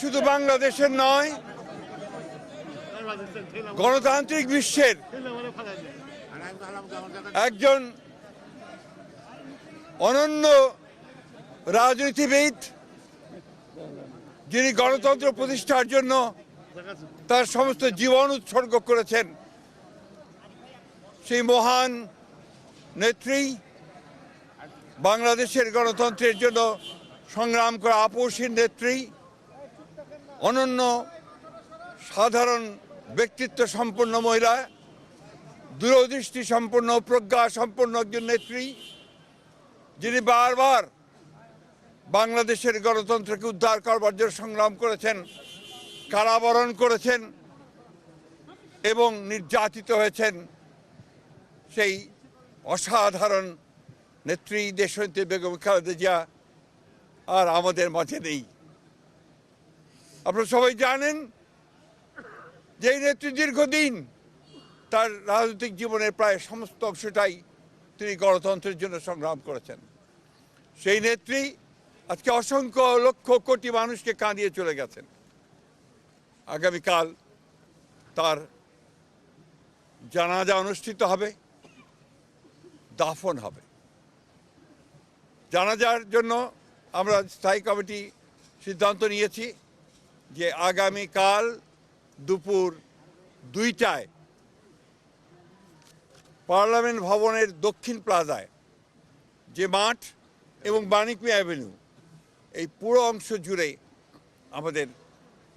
শুধু বাংলাদেশের নয়, গণতান্ত্রিক বিশ্বের একজন অনন্য রাজনীতিবিদ, যিনি গণতন্ত্র প্রতিষ্ঠার জন্য তার সমস্ত জীবন উৎসর্গ করেছেন, সেই মহান নেত্রী, বাংলাদেশের গণতন্ত্রের জন্য সংগ্রাম করা আপসীর নেত্রী, অনন্য সাধারণ ব্যক্তিত্ব সম্পন্ন মহিলা, দূরদৃষ্টি সম্পন্ন, প্রজ্ঞা সম্পন্ন একজন নেত্রী, যিনি বারবার বাংলাদেশের গণতন্ত্রকে উদ্ধার করবার জন্য সংগ্রাম করেছেন, কারাবরণ করেছেন এবং নির্যাতিত হয়েছেন। সেই অসাধারণ নেত্রী দেশনেত্রী বেগম খালেদা জিয়া আর আমাদের মাঝে নেই। আপনারা সবাই জানেন যে এই নেত্রী দীর্ঘদিন তার রাজনৈতিক জীবনের প্রায় সমস্ত অংশটাই তিনি গণতন্ত্রের জন্য সংগ্রাম করেছেন। সেই নেত্রী আজকে অসংখ্য লক্ষ কোটি মানুষকে কাঁদিয়ে চলে গেছেন। আগামীকাল তার জানাজা অনুষ্ঠিত হবে, দাফন হবে। জানাজার জন্য আমরা স্থায়ী কমিটি সিদ্ধান্ত নিয়েছি যে আগামীকাল দুপুর 2টায় পার্লামেন্ট ভবনের দক্ষিণ প্লাজায় যে মাঠ এবং বাণিক মিয়া অ্যাভিনিউ, এই পুরো অংশ জুড়ে আমাদের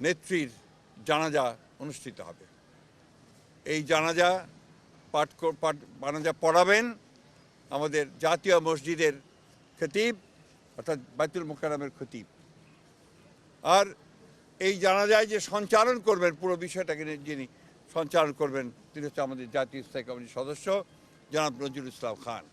নেত্রীর জানাজা অনুষ্ঠিত হবে। এই জানাজা পড়াবেন আমাদের জাতীয় মসজিদের খতিব, অর্থাৎ বাইতুল মোকাররমের খতিব। আর এই জানাজায় যে সঞ্চালন করবেন, পুরো বিষয়টাকে যিনি সঞ্চালন করবেন, তিনি হচ্ছে আমাদের জাতীয় স্থায়ী কমিটির সদস্য জনাব নজরুল ইসলাম খান।